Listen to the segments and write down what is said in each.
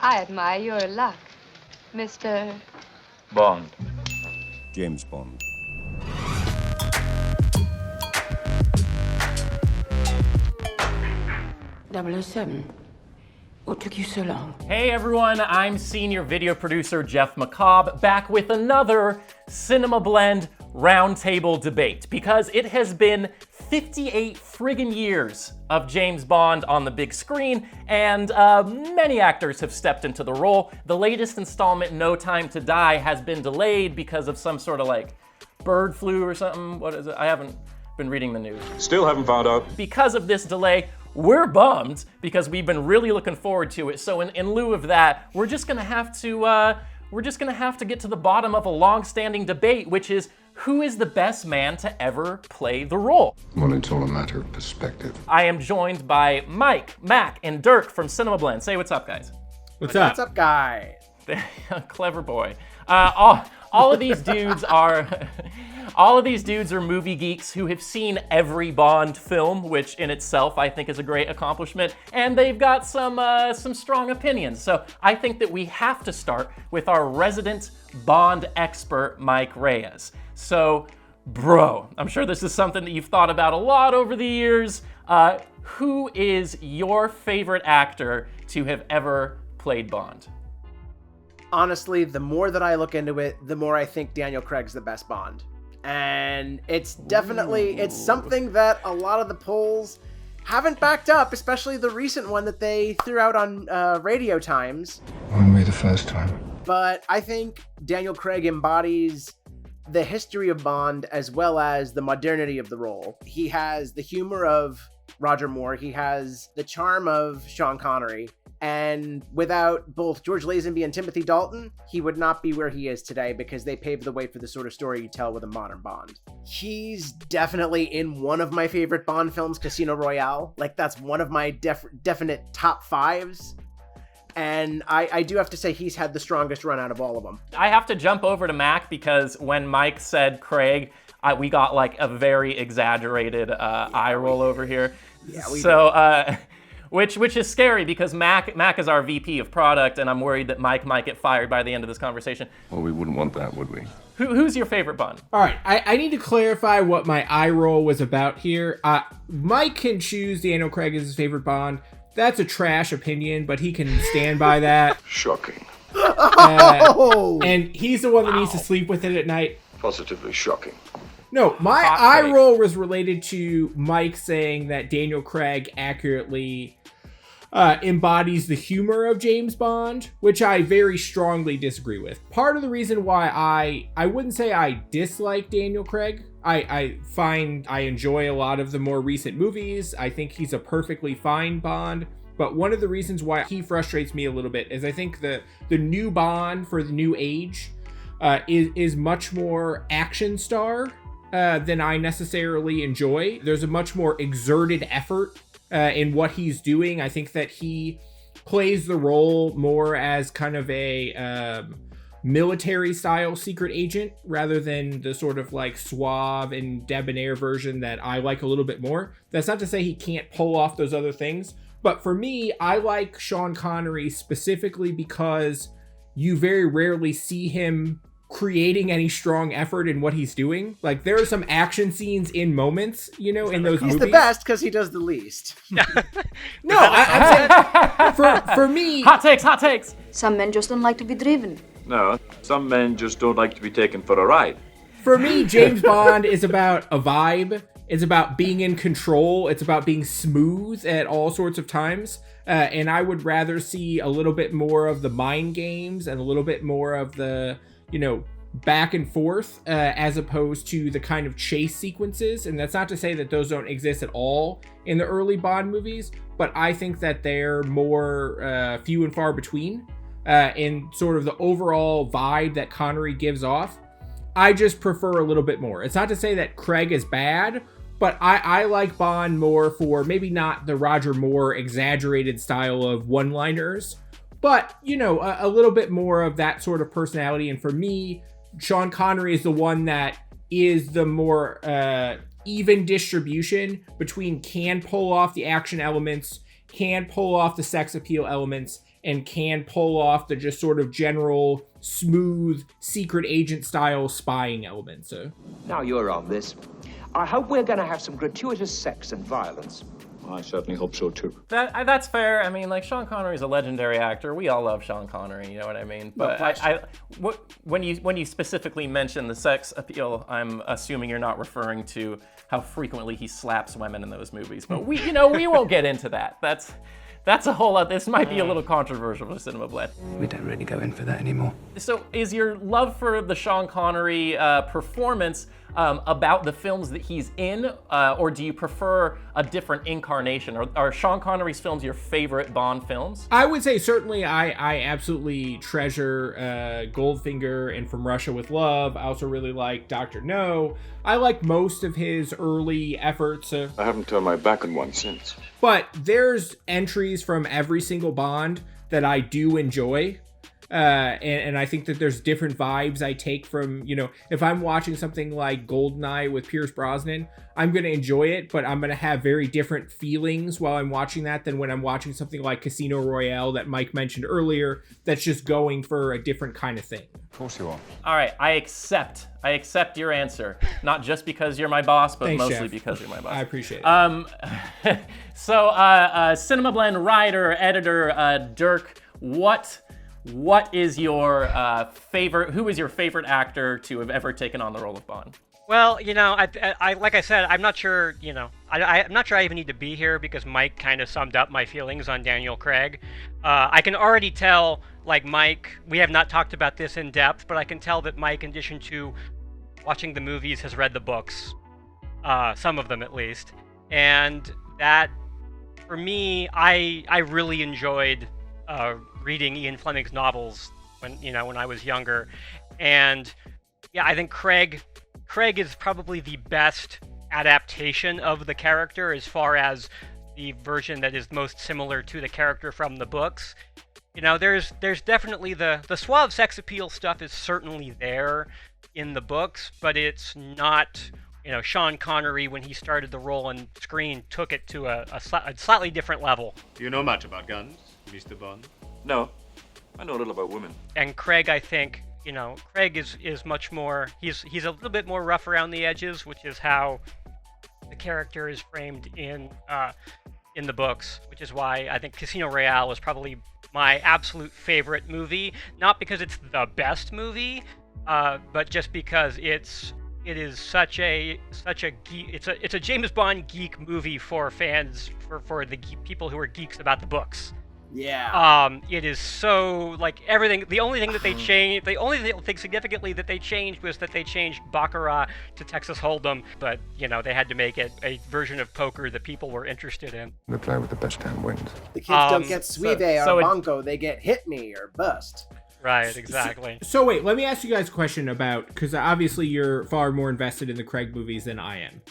I admire your luck, Mr. Bond. James Bond. .007. What took you so long? Hey everyone, I'm senior video producer Jeff McCobb, back with another CinemaBlend roundtable debate, because it has been 58 friggin' years of James Bond on the big screen, and many actors have stepped into the role. The latest installment, No Time to Die, has been delayed because of some sort of like bird flu or something. What is it? I haven't been reading the news. Still haven't found out. Because of this delay, we're bummed because we've been really looking forward to it. So in lieu of that, we're just gonna have to get to the bottom of a long-standing debate, which is who is the best man to ever play the role? Well, it's all a matter of perspective. I am joined by Mike, Mack, and Dirk from CinemaBlend. Say what's up, guys. What's up? What's up, guy? Clever boy. All of these dudes are movie geeks who have seen every Bond film, which in itself I think is a great accomplishment, and they've got some strong opinions. So I think that we have to start with our resident Bond expert, Mike Reyes. So, bro, I'm sure this is something that you've thought about a lot over the years. Who is your favorite actor to have ever played Bond? Honestly, the more that I look into it, the more I think Daniel Craig's the best Bond. And it's definitely, it's something that a lot of the polls haven't backed up, especially the recent one that they threw out on Radio Times. Wouldn't be the first time. But I think Daniel Craig embodies the history of Bond as well as the modernity of the role. He has the humor of Roger Moore. He has the charm of Sean Connery. And without both George Lazenby and Timothy Dalton, he would not be where he is today because they paved the way for the sort of story you tell with a modern Bond. He's definitely in one of my favorite Bond films, Casino Royale. Like, that's one of my definite top fives. And I do have to say he's had the strongest run out of all of them. I have to jump over to Mac because when Mike said Craig, we got like a very exaggerated eye roll over here. Yeah, we so, which is scary because Mac is our VP of product, and I'm worried that Mike might get fired by the end of this conversation. Well, we wouldn't want that, would we? Who's your favorite Bond? All right, I need to clarify what my eye roll was about here. Mike can choose Daniel Craig as his favorite Bond. That's a trash opinion, but he can stand by that. Shocking. And he's the one that needs to sleep with it at night. Positively shocking. No, my eye roll was related to Mike saying that Daniel Craig accurately embodies the humor of James Bond, which I very strongly disagree with. Part of the reason why I wouldn't say I dislike Daniel Craig. I find I enjoy a lot of the more recent movies. I think he's a perfectly fine Bond. But one of the reasons why he frustrates me a little bit is I think the new Bond for the new age is much more action star than I necessarily enjoy. There's a much more exerted effort in what he's doing. I think that he plays the role more as kind of a military style secret agent rather than the sort of like suave and debonair version that I like a little bit more. That's not to say he can't pull off those other things, but for me, I like Sean Connery specifically because you very rarely see him creating any strong effort in what he's doing. Like, there are some action scenes in moments, in those movies. He's the best because he does the least. No, I'm saying, for me... Hot takes! Some men just don't like to be driven. No, some men just don't like to be taken for a ride. For me, James Bond is about a vibe. It's about being in control. It's about being smooth at all sorts of times. And I would rather see a little bit more of the mind games and a little bit more of the, back and forth as opposed to the kind of chase sequences. And that's not to say that those don't exist at all in the early Bond movies, but I think that they're more few and far between in sort of the overall vibe that Connery gives off. I just prefer a little bit more. It's not to say that Craig is bad, but I like Bond more for maybe not the Roger Moore exaggerated style of one-liners, but, a little bit more of that sort of personality. And for me, Sean Connery is the one that is the more even distribution between can pull off the action elements, can pull off the sex appeal elements, and can pull off the just sort of general smooth secret agent style spying elements. So Now you're on this. I hope we're going to have some gratuitous sex and violence. I certainly hope so, too. That's fair. I mean, like, Sean Connery's a legendary actor. We all love Sean Connery, you know what I mean? But when you specifically mention the sex appeal, I'm assuming you're not referring to how frequently he slaps women in those movies. But we won't get into that. That's a whole lot. This might be a little controversial for CinemaBlend. We don't really go in for that anymore. So is your love for the Sean Connery performance about the films that he's in, or do you prefer a different incarnation? Are Sean Connery's films your favorite Bond films? I would say certainly I absolutely treasure Goldfinger and From Russia with Love. I also really like Dr. No. I like most of his early efforts. I haven't turned my back on one since. But there's entries from every single Bond that I do enjoy. And I think that there's different vibes I take from, if I'm watching something like GoldenEye with Pierce Brosnan, I'm going to enjoy it, but I'm going to have very different feelings while I'm watching that than when I'm watching something like Casino Royale that Mike mentioned earlier, that's just going for a different kind of thing. Of course you are. All right, I accept your answer. Not just because you're my boss, but Thanks, mostly Chef. because you're my boss. I appreciate it. So, CinemaBlend writer, editor, Dirk, what is your who is your favorite actor to have ever taken on the role of Bond? Well, I like I said, I'm not sure, I'm not sure I even need to be here because Mike kind of summed up my feelings on Daniel Craig. I can already tell, like Mike, we have not talked about this in depth, but I can tell that Mike, in addition to watching the movies, has read the books, some of them at least. And that, for me, I really enjoyed reading Ian Fleming's novels when I was younger. And yeah, I think Craig is probably the best adaptation of the character as far as the version that is most similar to the character from the books. There's definitely the suave sex appeal stuff is certainly there in the books, but it's not, Sean Connery, when he started the role on screen, took it to a slightly different level. Do you know much about guns, Mr. Bond? No, I know a little about women. And Craig, I think, Craig is much more, he's a little bit more rough around the edges, which is how the character is framed in the books, which is why I think Casino Royale is probably my absolute favorite movie, not because it's the best movie, but just because it is such a geek, it's a James Bond geek movie for fans, for the people who are geeks about the books. Yeah. It is so, like, everything. The only thing that they changed, the only thing significantly that they changed was that they changed Baccarat to Texas Hold'em, but, they had to make it a version of poker that people were interested in. The player with the best hand wins. The kids don't get suive or bongo, they get hit me or bust. Right, exactly. So wait, let me ask you guys a question about, because obviously you're far more invested in the Craig movies than I am.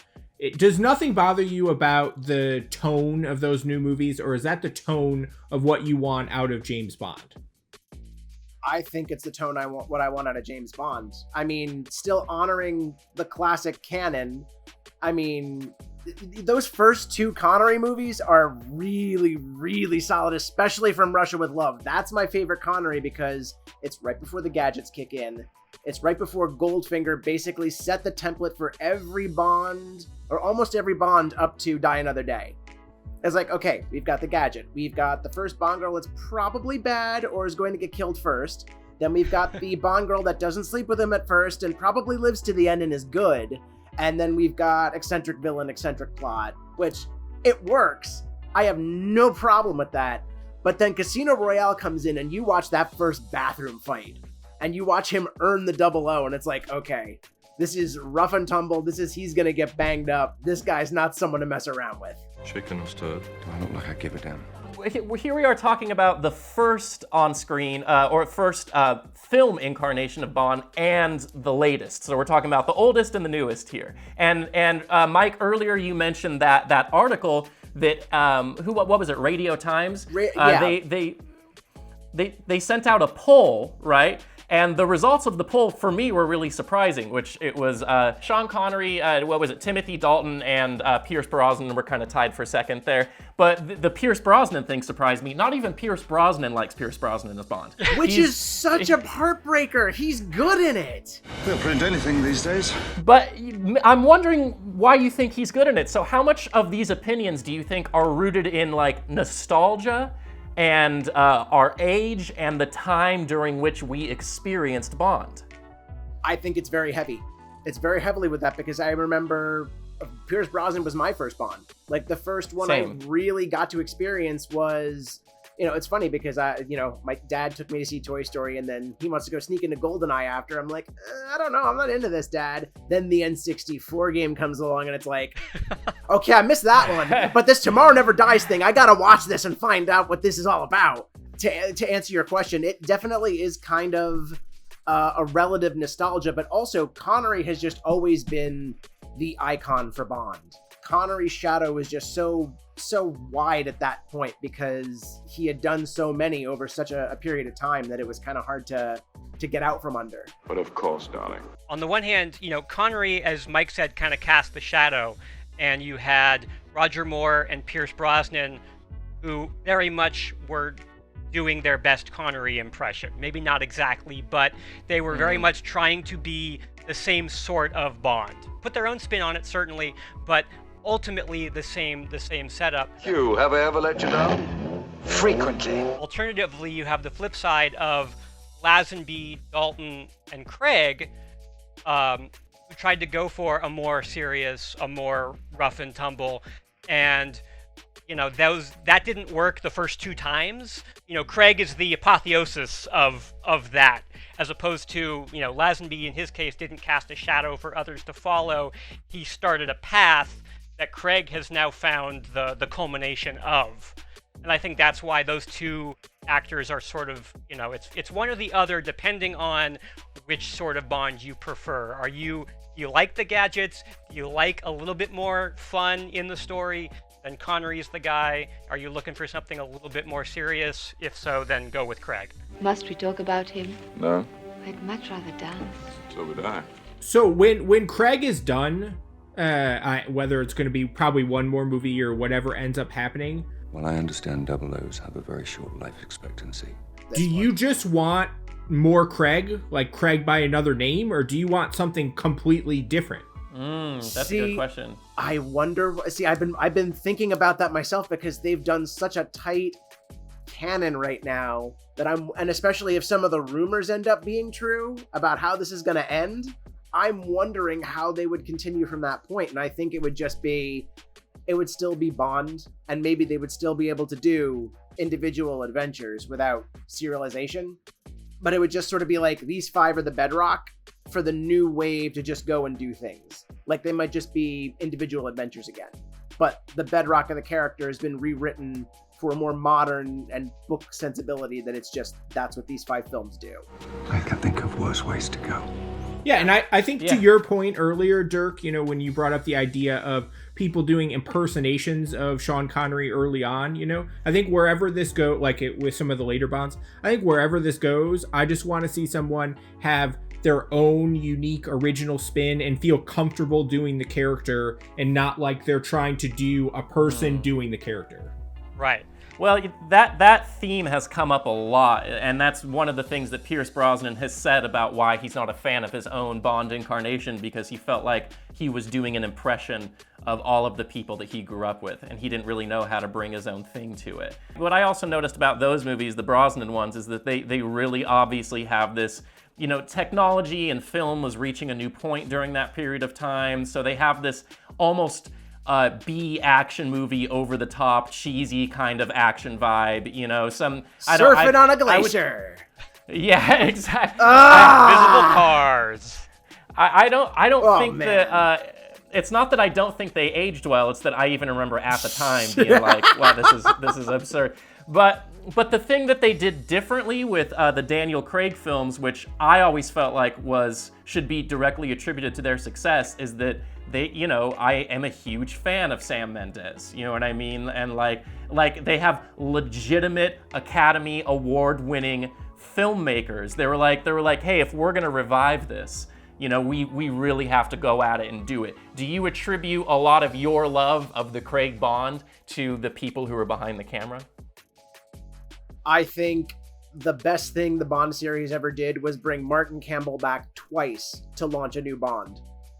Does nothing bother you about the tone of those new movies, or is that the tone of what you want out of James Bond? I think it's the tone what I want out of James Bond. I mean, still honoring the classic canon. I mean, those first two Connery movies are really, really solid, especially From Russia with Love. That's my favorite Connery because it's right before the gadgets kick in. It's right before Goldfinger basically set the template for every Bond, or almost every Bond, up to Die Another Day. It's like, okay, we've got the gadget. We've got the first Bond girl that's probably bad or is going to get killed first. Then we've got the Bond girl that doesn't sleep with him at first and probably lives to the end and is good. And then we've got eccentric villain, eccentric plot, which it works. I have no problem with that. But then Casino Royale comes in and you watch that first bathroom fight. And you watch him earn the 00, and it's like, okay, this is rough and tumble. He's going to get banged up. This guy's not someone to mess around with. Shaken or stirred? Do I look like I give a damn? Here we are talking about the first on-screen, or first film incarnation of Bond and the latest. So we're talking about the oldest and the newest here. And Mike, earlier you mentioned that article that, what was it, Radio Times? Yeah. They sent out a poll, right? And the results of the poll for me were really surprising, which it was Sean Connery, Timothy Dalton, and Pierce Brosnan were kind of tied for second there. But the Pierce Brosnan thing surprised me. Not even Pierce Brosnan likes Pierce Brosnan as Bond. Which is such a heartbreaker. He's good in it. They'll print anything these days. But I'm wondering why you think he's good in it. So how much of these opinions do you think are rooted in like nostalgia and our age and the time during which we experienced Bond? I think it's very heavy. It's very heavily with that because I remember Pierce Brosnan was my first Bond. Like the first one Same. I really got to experience was, it's funny because my dad took me to see Toy Story and then he wants to go sneak into GoldenEye after. I'm like, I don't know, I'm not into this, Dad. Then the N64 game comes along and it's like, okay, I missed that one, but this Tomorrow Never Dies thing, I gotta watch this and find out what this is all about. To answer your question, it definitely is kind of a relative nostalgia, but also Connery has just always been the icon for Bond. Connery's shadow was just so wide at that point because he had done so many over such a period of time that it was kind of hard to get out from under. But of course, darling. On the one hand, Connery, as Mike said, kind of cast the shadow, and you had Roger Moore and Pierce Brosnan, who very much were doing their best Connery impression. Maybe not exactly, but they were very much trying to be the same sort of Bond. Put their own spin on it, certainly, but ultimately the same setup. Hugh, have I ever let you down? Frequently. Alternatively, you have the flip side of Lazenby, Dalton, and Craig, who tried to go for a more serious, a more rough and tumble, and that didn't work the first two times. Craig is the apotheosis of that, as opposed to, Lazenby in his case didn't cast a shadow for others to follow. He started a path that Craig has now found the culmination of. And I think that's why those two actors are sort of, it's one or the other depending on which sort of Bond you prefer. You like the gadgets? Do you like a little bit more fun in the story? Then Connery's the guy. Are you looking for something a little bit more serious? If so, then go with Craig. Must we talk about him? No, I'd much rather dance. so would I. So when Craig is done, whether it's going to be probably one more movie or whatever ends up happening. Well, I understand double O's have a very short life expectancy. Do you just want more Craig, like Craig by another name, or do you want something completely different? That's a good question. I wonder. See, I've been thinking about that myself because they've done such a tight canon right now that and especially if some of the rumors end up being true about how this is going to end, I'm wondering how they would continue from that point. And I think it would still be Bond, and maybe they would still be able to do individual adventures without serialization. But it would just sort of be like, these five are the bedrock for the new wave to just go and do things. Like, they might just be individual adventures again. But the bedrock of the character has been rewritten for a more modern and book sensibility that that's what these five films do. I can think of worse ways to go. Yeah, and I think to your point earlier, Dirk, when you brought up the idea of people doing impersonations of Sean Connery early on, I think wherever this goes, with some of the later Bonds, I think wherever this goes, I just want to see someone have their own unique original spin and feel comfortable doing the character and not like they're trying to do a person doing the character. Right. Well, that theme has come up a lot, and that's one of the things that Pierce Brosnan has said about why he's not a fan of his own Bond incarnation, because he felt like he was doing an impression of all of the people that he grew up with, and he didn't really know how to bring his own thing to it. What I also noticed about those movies, the Brosnan ones, is that they really obviously have this, technology and film was reaching a new point during that period of time, so they have this almost B action movie, over the top, cheesy kind of action vibe, Surfing on a glacier. Yeah, exactly. Invisible cars. I don't think that it's not that I don't think they aged well. It's that I even remember at the time being like, wow, this is absurd. But the thing that they did differently with the Daniel Craig films, which I always felt like should be directly attributed to their success, is that they, I am a huge fan of Sam Mendes, you know what I mean? And like they have legitimate Academy Award-winning filmmakers. They were like, hey, if we're gonna revive this, you know, we really have to go at it and do it. Do you attribute a lot of your love of the Craig Bond to the people who are behind the camera? I think the best thing the Bond series ever did was bring Martin Campbell back twice to launch a new Bond.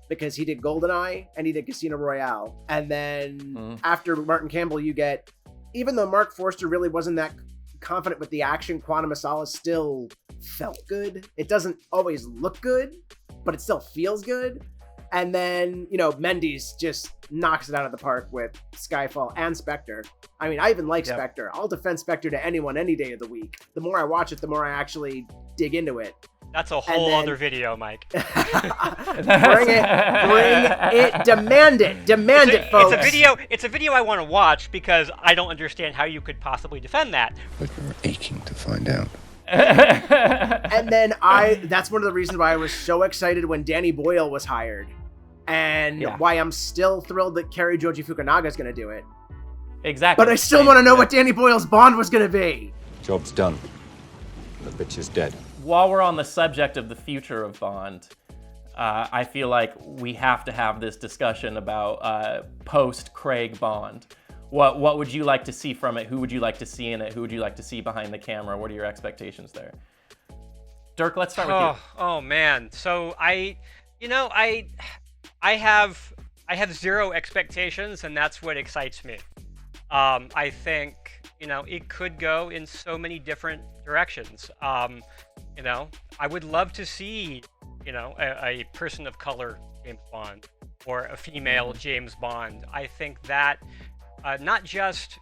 Because he did GoldenEye and he did Casino Royale. And then after Martin Campbell, you get, even though Mark Forster really wasn't that confident with the action, Quantum of Solace still felt good. It doesn't always look good, but it still feels good. And then, you know, Mendes just knocks it out of the park with Skyfall and Spectre. I mean, I even like Spectre. I'll defend Spectre to anyone any day of the week. The more I watch it, the more I actually dig into it. That's a whole other video, Mike. Bring it, demand it, folks. It's a video I want to watch because I don't understand how you could possibly defend that. But you're aching to find out. And then that's one of the reasons why I was so excited when Danny Boyle was hired. And why I'm still thrilled that Cary Joji Fukunaga is going to do it. Exactly. But I still want to know what Danny Boyle's Bond was going to be. Job's done. The bitch is dead. While we're on the subject of the future of Bond, I feel like we have to have this discussion about post-Craig Bond. What would you like to see from it? Who would you like to see in it? Who would you like to see behind the camera? What are your expectations there? Dirk, let's start with you. Oh man, so I have zero expectations, and that's what excites me. I think, you know, it could go in so many different directions. You know, I would love to see, you know, a person of color James Bond or a female James Bond. I think that not just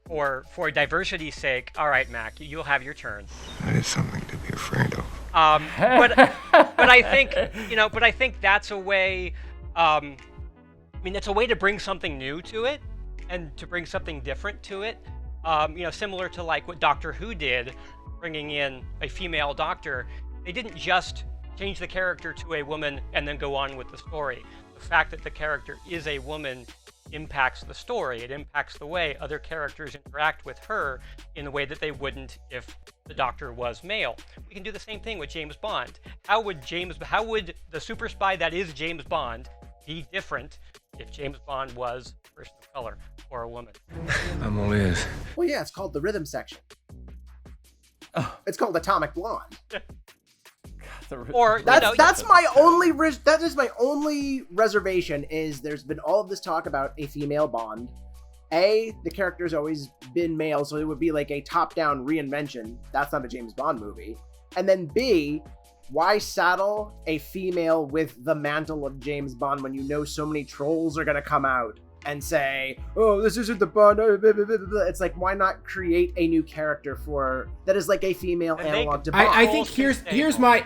for diversity's sake. All right, Mack, you'll have your turn. That is something to be afraid of. But I think, you know, but I think that's a way. I mean, it's a way to bring something new to it and to bring something different to it. You know, similar to like what Doctor Who did, bringing in a female doctor. They didn't just change the character to a woman and then go on with the story. The fact that the character is a woman impacts the story. It impacts the way other characters interact with her in the way that they wouldn't if the doctor was male. We can do the same thing with James Bond. How would the super spy that is James Bond be different if James Bond was a person of color or a woman? I'm all ears. Well, yeah, it's called the rhythm section. It's called Atomic Blonde. Or that's my only reservation is there's been all of this talk about a female Bond. A, the character's always been male, so it would be like a top-down reinvention. That's not a James Bond movie. And then B, why saddle a female with the mantle of James Bond when you know so many trolls are going to come out and say, oh, this isn't the Bond. It's like, why not create a new character that is like a female analog to Bond? I think here's my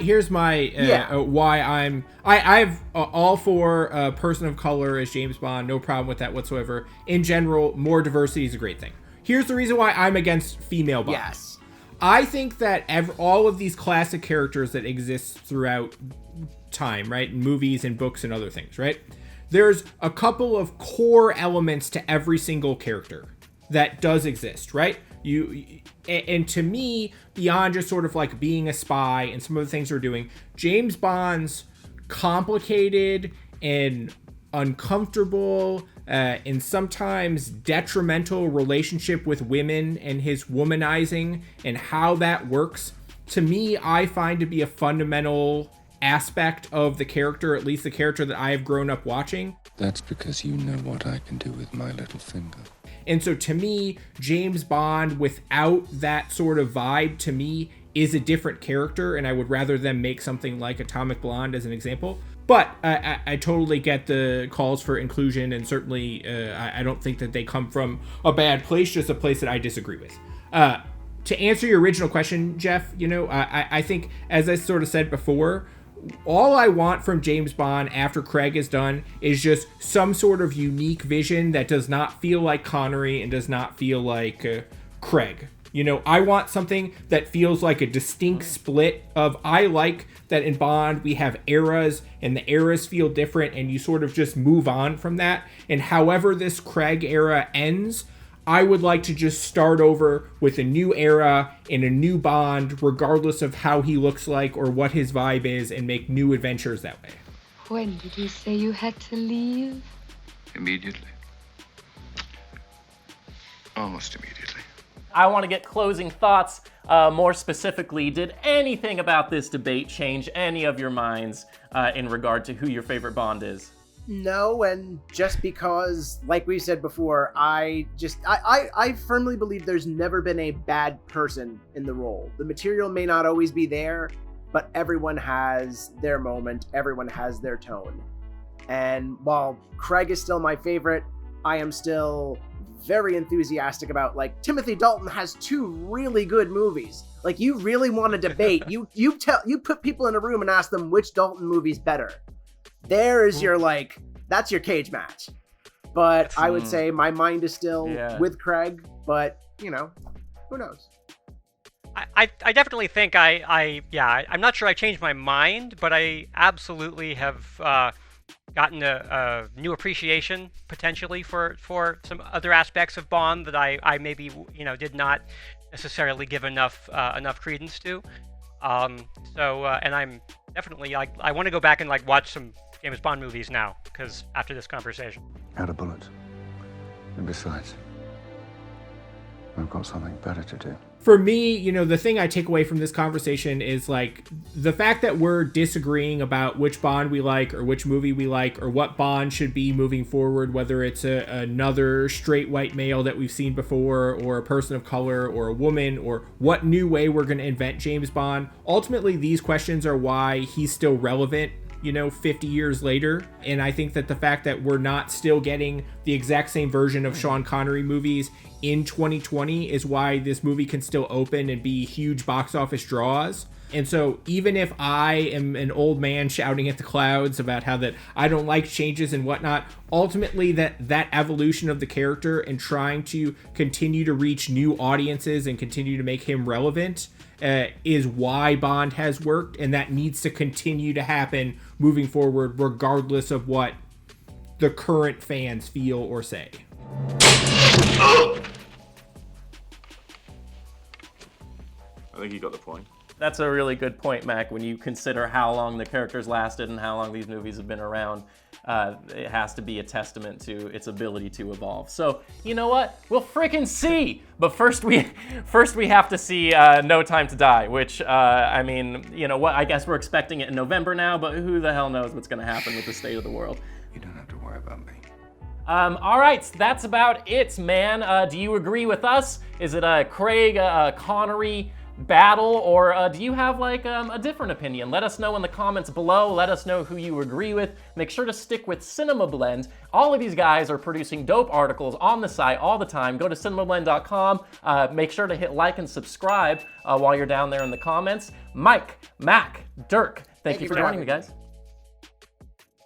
why I'm all for a person of color as James Bond. No problem with that whatsoever. In general, more diversity is a great thing. Here's the reason why I'm against female Bond. Yes. I think that all of these classic characters that exist throughout time, right, in movies and books and other things, right? There's a couple of core elements to every single character that does exist, right? And to me, beyond just sort of like being a spy and some of the things we're doing, James Bond's complicated and uncomfortable and sometimes detrimental relationship with women and his womanizing and how that works, to me, I find to be a fundamental aspect of the character, at least the character that I have grown up watching. That's because you know what I can do with my little finger. And so to me, James Bond without that sort of vibe, to me, is a different character, and I would rather them make something like Atomic Blonde as an example. But I totally get the calls for inclusion, and certainly I don't think that they come from a bad place, just a place that I disagree with. To answer your original question, Jeff, you know, I think, as I sort of said before, all I want from James Bond after Craig is done is just some sort of unique vision that does not feel like Connery and does not feel like Craig. You know, I want something that feels like a distinct split of, I like that in Bond we have eras and the eras feel different and you sort of just move on from that. And however this Craig era ends, I would like to just start over with a new era and a new Bond, regardless of how he looks like or what his vibe is, and make new adventures that way. When did you say you had to leave? Immediately. Almost immediately. I want to get closing thoughts. More specifically, did anything about this debate change any of your minds in regard to who your favorite Bond is? No, and just because, like we said before, I firmly believe there's never been a bad person in the role. The material may not always be there, but everyone has their moment, everyone has their tone. And while Craig is still my favorite, I am still very enthusiastic about, like, Timothy Dalton has 2 really good movies. Like, you really want to debate. You put people in a room and ask them which Dalton movie's better. There is your, like, that's your cage match. But I would say my mind is still with Craig, but, you know, who knows? I definitely think I'm not sure I changed my mind, but I absolutely have gotten a new appreciation potentially for some other aspects of Bond that I maybe, you know, did not necessarily give enough credence to. And I'm definitely, like, I want to go back and, like, watch some James Bond movies now, because after this conversation. Out of bullets. And besides, I've got something better to do. For me, you know, the thing I take away from this conversation is, like, the fact that we're disagreeing about which Bond we like or which movie we like or what Bond should be moving forward, whether it's another straight white male that we've seen before or a person of color or a woman or what new way we're going to invent James Bond. Ultimately, these questions are why he's still relevant, you know, 50 years later. And I think that the fact that we're not still getting the exact same version of Sean Connery movies in 2020 is why this movie can still open and be huge box office draws. And so even if I am an old man shouting at the clouds about how that I don't like changes and whatnot, ultimately that evolution of the character and trying to continue to reach new audiences and continue to make him relevant is why Bond has worked, and that needs to continue to happen moving forward, regardless of what the current fans feel or say. I think you got the point. That's a really good point, Mac. When you consider how long the characters lasted and how long these movies have been around, it has to be a testament to its ability to evolve. So, you know what? We'll freaking see. But first we have to see No Time to Die, which, I mean, you know what? I guess we're expecting it in November now, but who the hell knows what's going to happen with the state of the world. You don't have to worry about me. All right, so that's about it, man. Do you agree with us? Is it a Craig, Connery battle, or do you have, like, a different opinion? Let us know in the comments below. Let us know who you agree with. Make sure to stick with CinemaBlend. All of these guys are producing dope articles on the site all the time. Go to cinemablend.com. Make sure to hit like and subscribe while you're down there in the comments. Mike, Mac, Dirk, thank you for joining me, guys.